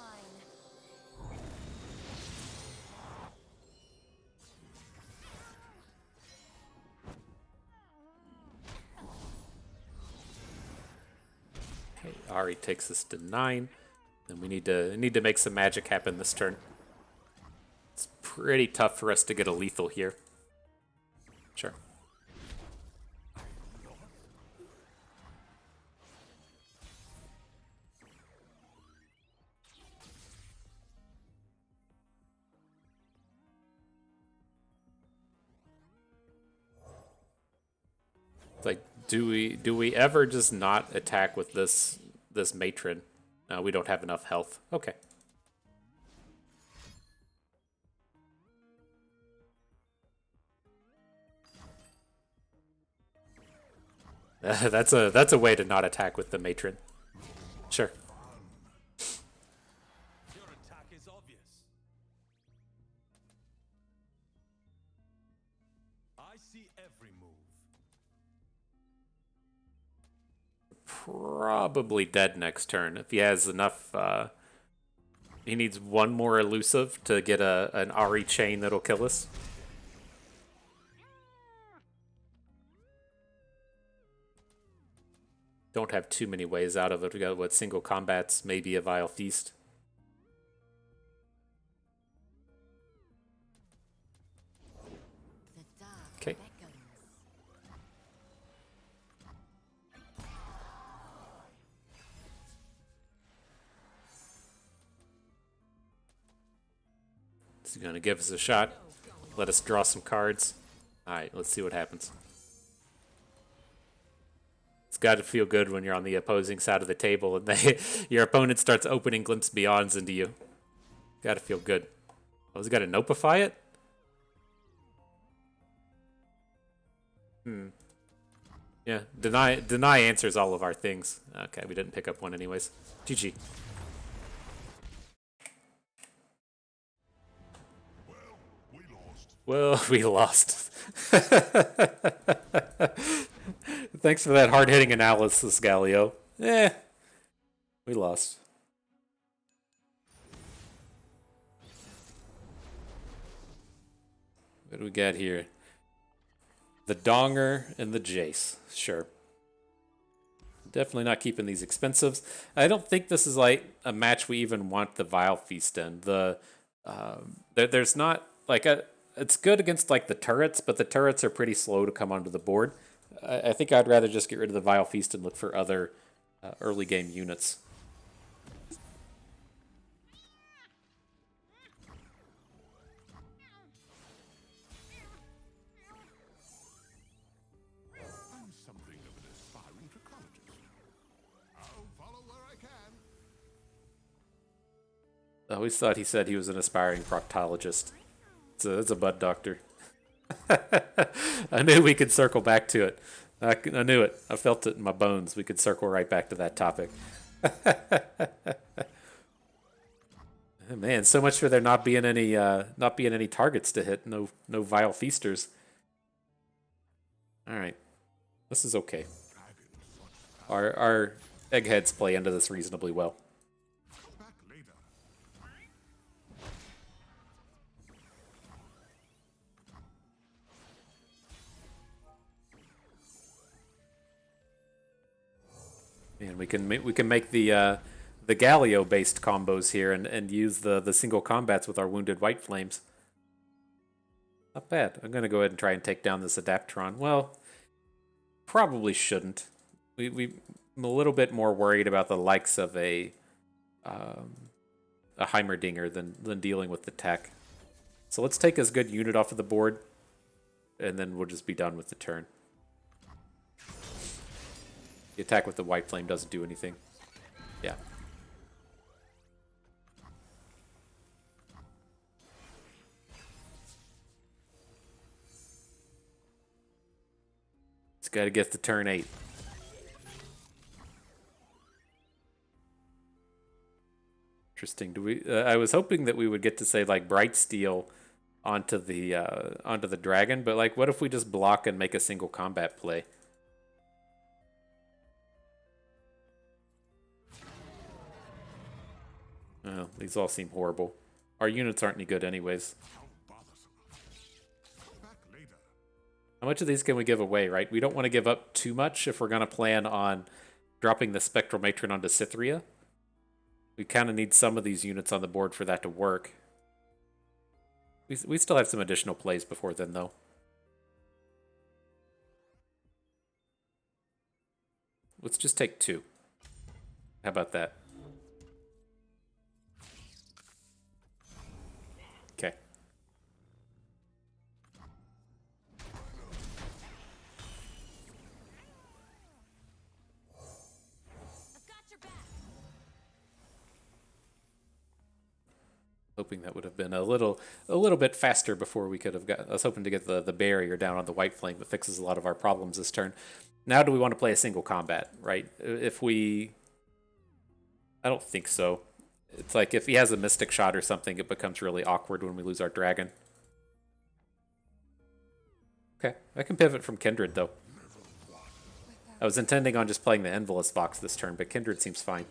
Okay, Ari takes us to 9. Then we need to make some magic happen this turn. It's pretty tough for us to get a lethal here. Sure. Like, do we ever just not attack with this this matron. We don't have enough health. Okay. That's a way to not attack with the matron. Sure. Your attack is obvious. I see every move. Probably dead next turn if he has enough. He needs one more elusive to get an Ari chain that'll kill us. Don't have too many ways out of it. We got what, single combats, maybe a Vile Feast. Okay. He's gonna give us a shot. Let us draw some cards. Alright, let's see what happens. It's got to feel good when you're on the opposing side of the table and your opponent starts opening Glimpse Beyonds into you. Got to feel good. Oh, he's got to Nopify it? Yeah, deny answers all of our things. Okay, we didn't pick up one anyways. GG. Well, we lost. Thanks for that hard-hitting analysis, Galio. We lost. What do we got here? The Donger and the Jace. Sure. Definitely not keeping these expensives. I don't think this is like a match we even want the Vile Feast in. There's not like it's good against like the turrets, but the turrets are pretty slow to come onto the board. I think I'd rather just get rid of the Vile Feast and look for other early game units. I'm something of an aspiring trichologist. I'll follow where I can. I always thought he said he was an aspiring proctologist. It's a bud doctor. I knew we could circle back to it. I knew it. I felt it in my bones. We could circle right back to that topic. Man, so much for there not being any targets to hit. No Vile Feasters. All right, this is okay. Our eggheads play into this reasonably well. Back later. Man, we can make the Galio based combos here and use the single combats with our wounded White Flames. Not bad. I'm gonna go ahead and try and take down this Adaptron. Well, probably shouldn't. I'm a little bit more worried about the likes of a Heimerdinger than dealing with the tech. So let's take this good unit off of the board, and then we'll just be done with the turn. The attack with the White Flame doesn't do anything. Yeah. It's got to get to turn 8. Interesting. Do we? I was hoping that we would get to say like Bright Steel onto the dragon, but like, what if we just block and make a single combat play? Oh, these all seem horrible. Our units aren't any good anyways. Back later. How much of these can we give away, right? We don't want to give up too much if we're going to plan on dropping the Spectral Matron onto Cythria. We kind of need some of these units on the board for that to work. We still have some additional plays before then, though. Let's just take 2. How about that? Okay. I've got your back. Hoping that would have been a little bit faster before we could have got. I was hoping to get the barrier down on the white flame that fixes a lot of our problems this turn. Now, do we want to play a single combat? Right? If we, I don't think so. It's like if he has a mystic shot or something, it becomes really awkward when we lose our dragon. Okay, I can pivot from Kindred though. I was intending on just playing the Envious Fox this turn, but Kindred seems fine.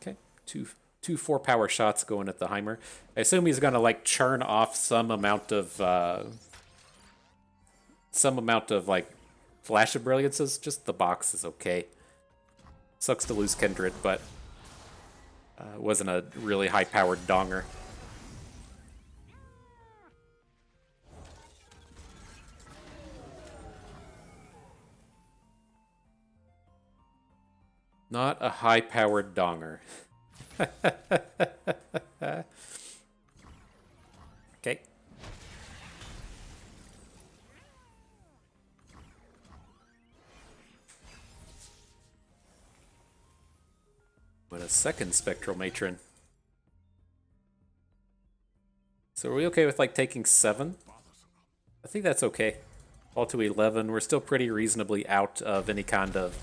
Okay, two 4-power shots going at the Heimer. I assume he's gonna like churn off some amount of like Flash of Brilliances. Just the box is okay. Sucks to lose Kindred, but wasn't a really high-powered donger. Not a high-powered donger. Okay. But a second Spectral Matron. So are we okay with like taking 7? I think that's okay. Fall to 11. We're still pretty reasonably out of any kind of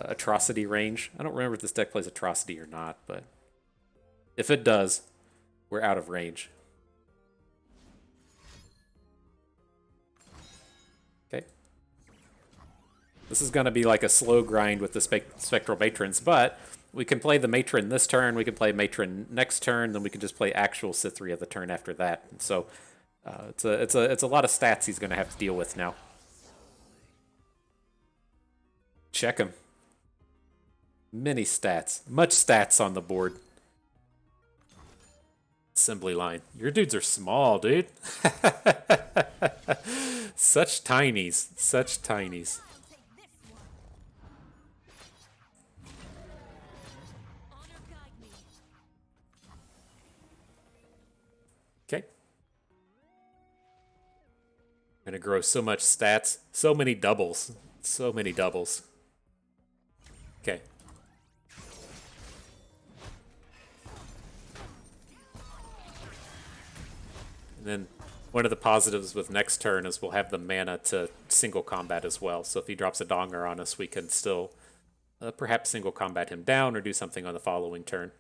atrocity range. I don't remember if this deck plays atrocity or not, but if it does, we're out of range. Okay. This is going to be like a slow grind with the Spectral Matrons, but we can play the Matron this turn, we can play Matron next turn, then we can just play actual Cithria the turn after that. And so it's a lot of stats he's going to have to deal with now. Check him. Many stats. Much stats on the board. Assembly line. Your dudes are small, dude. Such tinies. Such tinies. Okay. Gonna grow so much stats. So many doubles. So many doubles. Okay. And then one of the positives with next turn is we'll have the mana to single combat as well. So if he drops a donger on us, we can still perhaps single combat him down or do something on the following turn.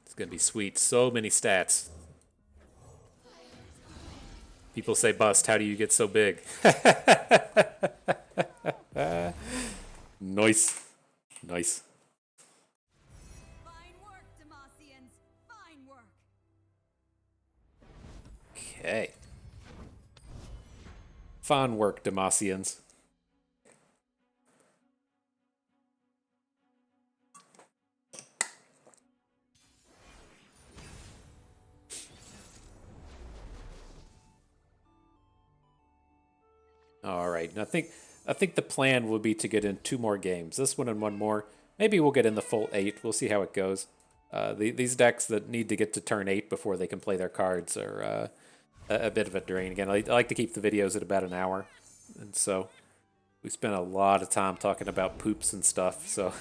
It's going to be sweet. So many stats. People say, Bust, how do you get so big? Nice. Nice. Fine work, Demacians. Fine work. Okay. Fine work, Demacians. All right, and I think the plan would be to get in 2 more games. This one and 1 more. Maybe we'll get in the full 8. We'll see how it goes. These decks that need to get to turn 8 before they can play their cards are a bit of a drain. Again, I like to keep the videos at about an hour, and so we spent a lot of time talking about poops and stuff. So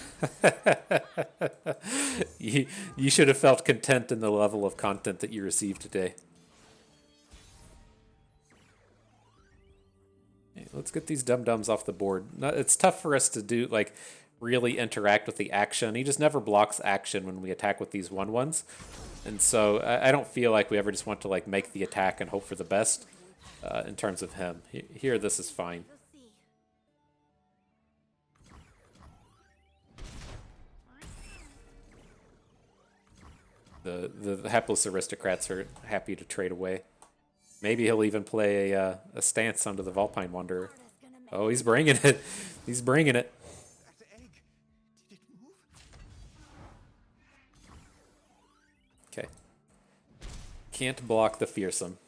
you should have felt content in the level of content that you received today. Let's get these dum-dums off the board. It's tough for us to do, like, really interact with the action. He just never blocks action when we attack with these 1/1s. And so I don't feel like we ever just want to, like, make the attack and hope for the best in terms of him. Here, this is fine. The hapless aristocrats are happy to trade away. Maybe he'll even play a stance onto the Vulpine Wanderer. Oh, he's bringing it. He's bringing it. That egg. Did it move? Okay. Can't block the fearsome.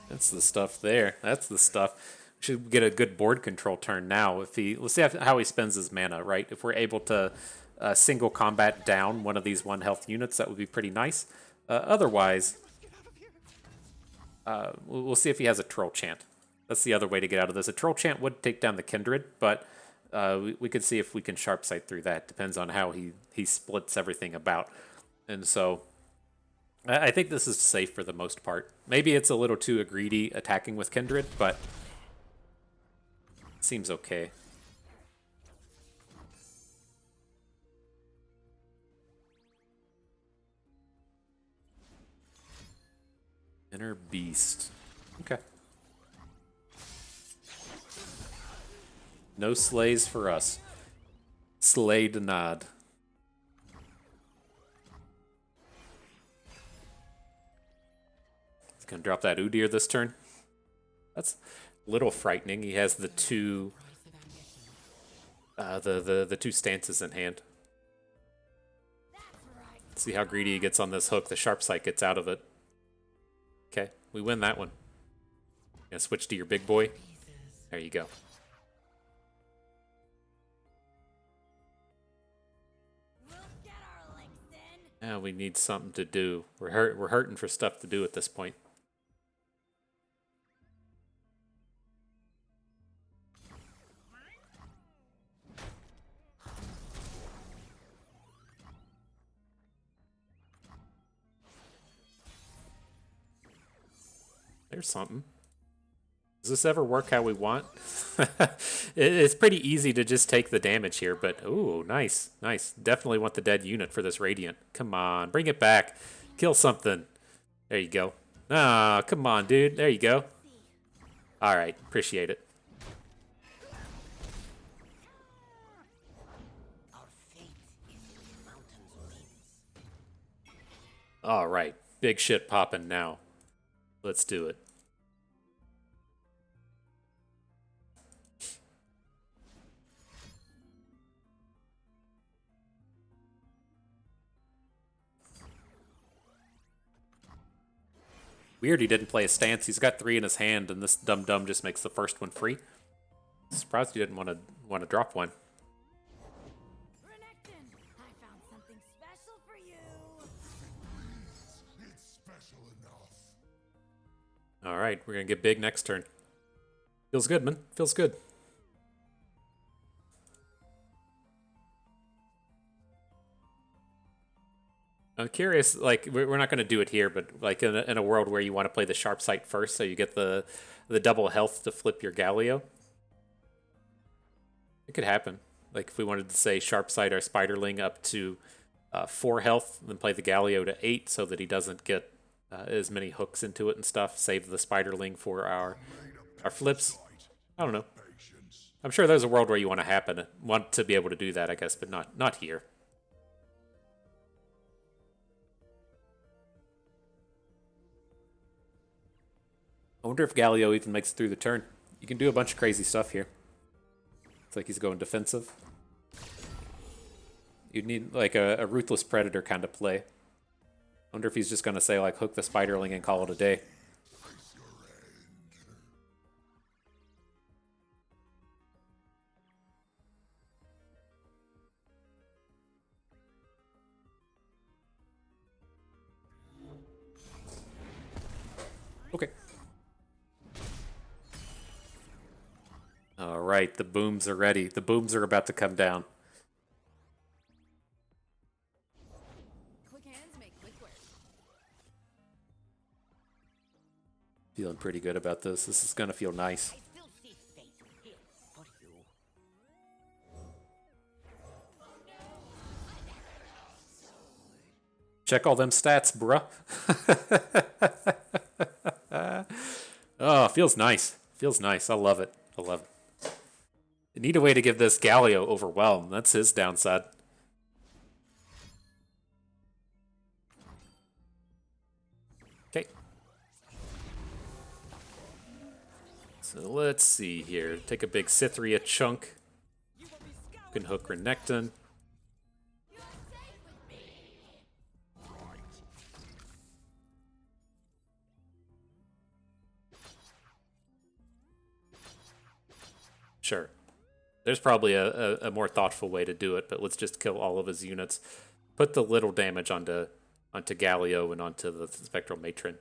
That's the stuff there. That's the stuff. should get a good board control turn now. If he, let's see how he spends his mana, right? If we're able to single combat down one of these 1 health units, that would be pretty nice. Otherwise, we'll see if he has a troll chant. That's the other way to get out of this. A troll chant would take down the Kindred, but we could see if we can sharp sight through that. Depends on how he splits everything about. And so I think this is safe for the most part. Maybe it's a little too greedy attacking with Kindred, but it seems okay. Inner Beast. Okay. No slays for us. Slay denied. He's gonna drop that Udyr this turn. That's a little frightening. He has the two the two stances in hand. Let's see how greedy he gets on this hook. The sharp sight gets out of it. Okay, we win that one. Gonna switch to your big boy. There you go. Now we need something to do. We're hurting for stuff to do at this point. There's something. Does this ever work how we want? It's pretty easy to just take the damage here, but ooh, nice, nice. Definitely want the dead unit for this Radiant. Come on, bring it back. Kill something. There you go. Ah, come on, dude. There you go. All right, appreciate it. All right, big shit popping now. Let's do it. Weird he didn't play a stance. He's got 3 in his hand, and this dum-dum just makes the first one free. Surprised he didn't want to drop one. Renekton, I found something special for you. It's special enough. All right, we're going to get big next turn. Feels good, man. Feels good. I'm curious, like, we're not going to do it here, but like in a world where you want to play the sharp sight first, so you get the double health to flip your Galio. It could happen. Like if we wanted to say sharp sight our Spiderling up to 4 health, then play the Galio to 8 so that he doesn't get as many hooks into it and stuff. Save the Spiderling for our flips. I don't know. I'm sure there's a world where you want to be able to do that, I guess, but not here. I wonder if Galio even makes it through the turn. You can do a bunch of crazy stuff here. It's like he's going defensive. You'd need like a Ruthless Predator kind of play. I wonder if he's just going to say like hook the Spiderling and call it a day. Okay. All right, the booms are ready. The booms are about to come down. Quick hands make quick work. Feeling pretty good about this. This is going to feel nice. Still see fate here for you. Check all them stats, bruh. Oh, feels nice. Feels nice. I love it. I love it. They need a way to give this Galio overwhelm. That's his downside. Okay. So let's see here. Take a big Cytheria chunk. You can hook Renekton. Sure. There's probably a more thoughtful way to do it, but let's just kill all of his units. Put the little damage onto Galio and onto the Spectral Matron.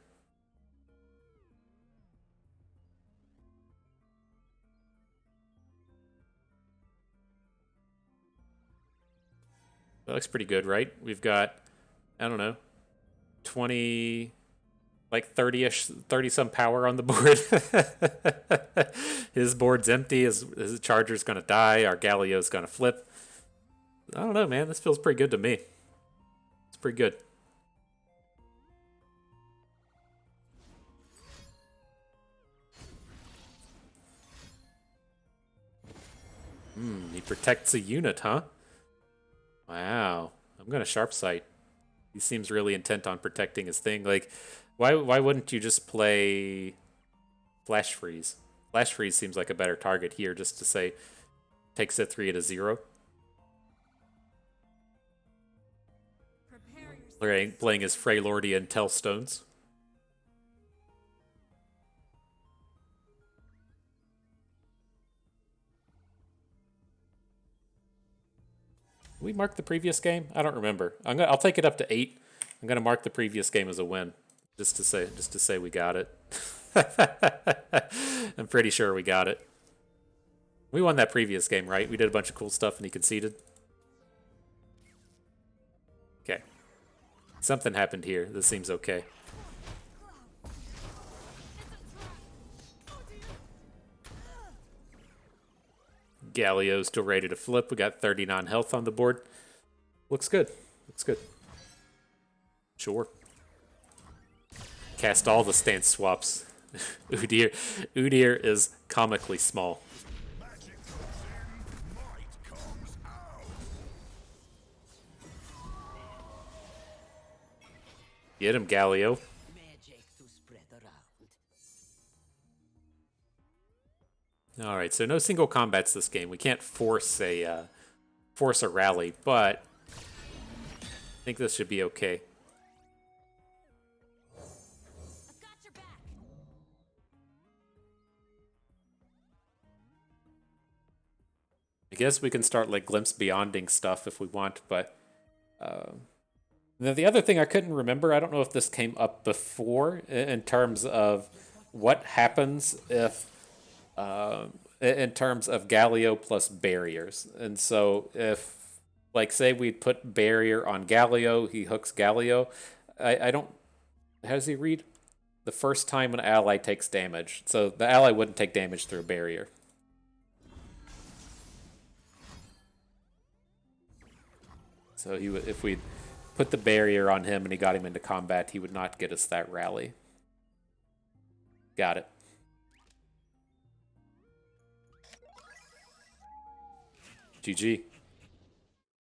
That looks pretty good, right? We've got, I don't know, 20, like 30-ish, 30-some power on the board. His board's empty. His charger's going to die. Our Galio's going to flip. I don't know, man. This feels pretty good to me. It's pretty good. He protects a unit, huh? Wow. I'm going to sharp sight. He seems really intent on protecting his thing. Like, why wouldn't you just play Flash Freeze? Flash Freeze seems like a better target here, just to say takes it 3 to 0. Playing his Freylordian Tellstones. Did we mark the previous game? I don't remember. I'll take it up to 8. I'm gonna mark the previous game as a win, just to say we got it. I'm pretty sure we got it. We won that previous game, right? We did a bunch of cool stuff and he conceded. Okay. Something happened here. This seems okay. Galio's still ready to flip. We got 39 health on the board. Looks good. Looks good. Sure. Cast all the stance swaps. Udyr is comically small. Magic comes in, might comes out. Get him, Galio. Magic to spread around. All right, so no single combats this game. We can't force a rally, but I think this should be okay. I've got your back. I guess we can start like glimpse beyonding stuff if we want, but the other thing I couldn't remember, I don't know if this came up before in terms of what happens if in terms of Galio plus barriers. And so if, like, say we put barrier on Galio, he hooks Galio. I don't, how does he read? The first time an ally takes damage. So the ally wouldn't take damage through a barrier. So he would, if we put the barrier on him and he got him into combat, he would not get us that rally. Got it. GG.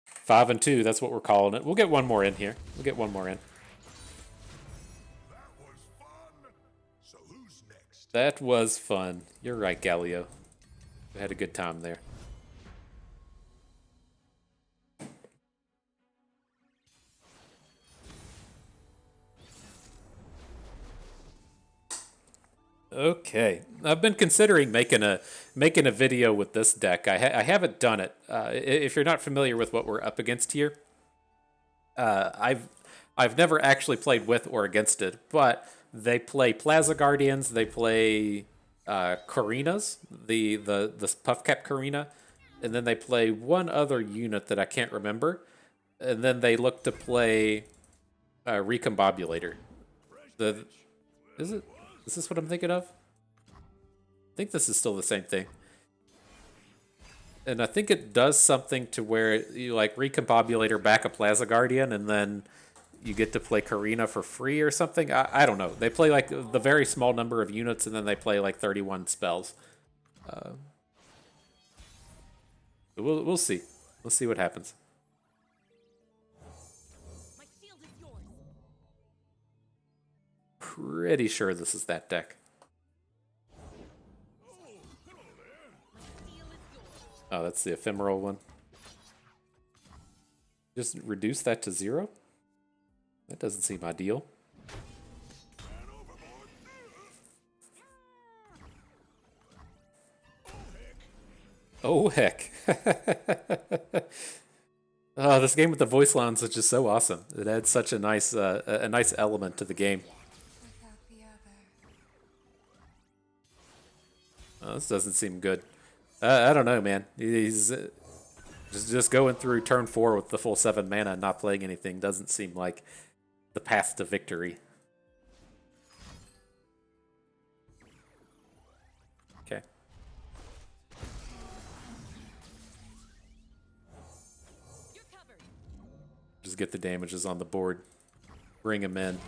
5 and 2, that's what we're calling it. We'll get one more in here. We'll get one more in. That was fun. So who's next? That was fun. You're right, Galio. We had a good time there. Okay, I've been considering making a video with this deck. I haven't done it. If you're not familiar with what we're up against here, I've never actually played with or against it. But they play Plaza Guardians, they play Karinas, the Puffcap Karina, and then they play one other unit that I can't remember, and then they look to play Recombobulator. Is this what I'm thinking of? I think this is still the same thing. And I think it does something to where you like Recombobulator back a Plaza Guardian and then you get to play Karina for free or something. I don't know. They play like the very small number of units and then they play like 31 spells. We'll see. We'll see what happens. My shield is yours. Pretty sure this is that deck. Oh, that's the ephemeral one. Just reduce that to 0? That doesn't seem ideal. Oh, heck. Oh, this game with the voice lines is just so awesome. It adds such a nice element to the game. without the other. Oh, this doesn't seem good. I don't know, man. He's just going through turn 4 with the full 7 mana and not playing anything doesn't seem like the path to victory. Okay. You're covered. Just get the damages on the board. Bring him in.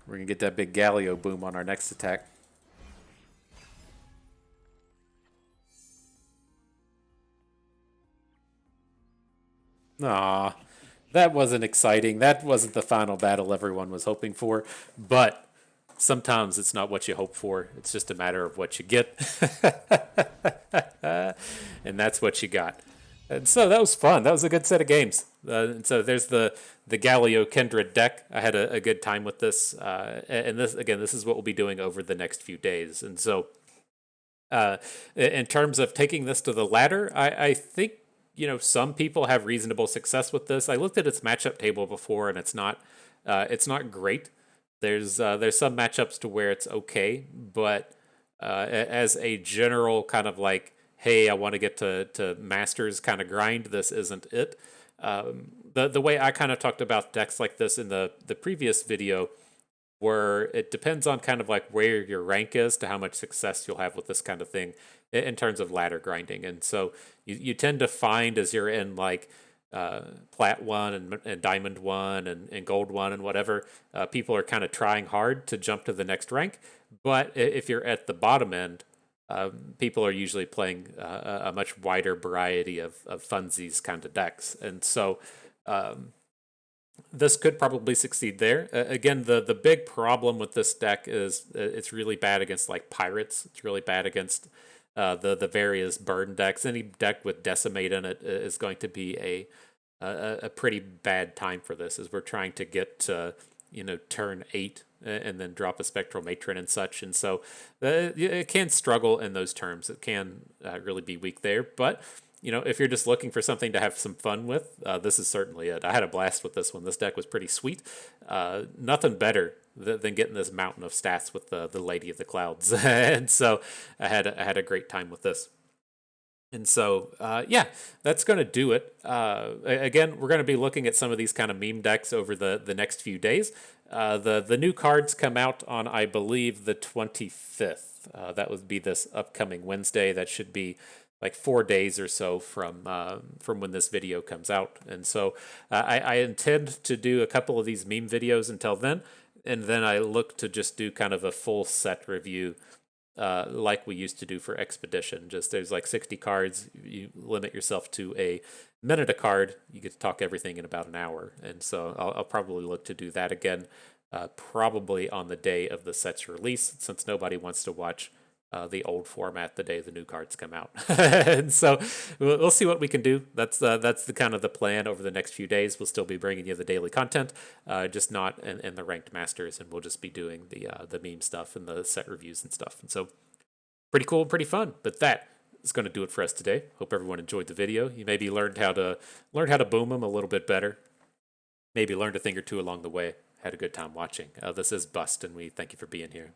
We're going to get that big Galio boom on our next attack. Aw, that wasn't exciting. That wasn't the final battle everyone was hoping for. But sometimes it's not what you hope for. It's just a matter of what you get. And that's what you got. And so that was fun. That was a good set of games. And so there's the Galio Kindred deck. I had a good time with this. And this is what we'll be doing over the next few days. And so in terms of taking this to the ladder, I think, some people have reasonable success with this. I looked at its matchup table before, and it's not great. There's some matchups to where it's okay, but as a general kind of like, hey, I want to get to Masters kind of grind, this isn't it. The way I kind of talked about decks like this in the previous video, where it depends on kind of like where your rank is to how much success you'll have with this kind of thing in terms of ladder grinding. And so you tend to find as you're in like Plat 1 and Diamond 1 and Gold 1 and whatever, people are kind of trying hard to jump to the next rank. But if you're at the bottom end, people are usually playing a much wider variety of funsies kind of decks. And so this could probably succeed there. Again, the big problem with this deck is it's really bad against like pirates. It's really bad against the various burn decks. Any deck with Decimate in it is going to be a pretty bad time for this, as we're trying to get to turn 8 and then drop a Spectral Matron and such. And so it can struggle in those terms. It can really be weak there. But if you're just looking for something to have some fun with, this is certainly it. I had a blast with this one. This deck was pretty sweet. Nothing better than getting this mountain of stats with the Lady of the Clouds. And so I had a great time with this. And so, that's going to do it. Again, we're going to be looking at some of these kind of meme decks over the next few days. The new cards come out on, I believe, the 25th. That would be this upcoming Wednesday. That should be like 4 days or so from when this video comes out. And so I intend to do a couple of these meme videos until then. And then I look to just do kind of a full set review like we used to do for Expedition. Just there's like 60 cards. You limit yourself to a minute a card. You get to talk everything in about an hour. And so I'll probably look to do that again, probably on the day of the set's release, since nobody wants to watch the old format the day the new cards come out. And so we'll see what we can do. That's the kind of the plan over the next few days. We'll still be bringing you the daily content, just not in the ranked masters, and we'll just be doing the meme stuff and the set reviews and stuff. And so pretty cool, pretty fun. But that is going to do it for us today. Hope everyone enjoyed the video. You maybe learned how to boom them a little bit better. Maybe learned a thing or two along the way. Had a good time watching. This is Bust, and we thank you for being here.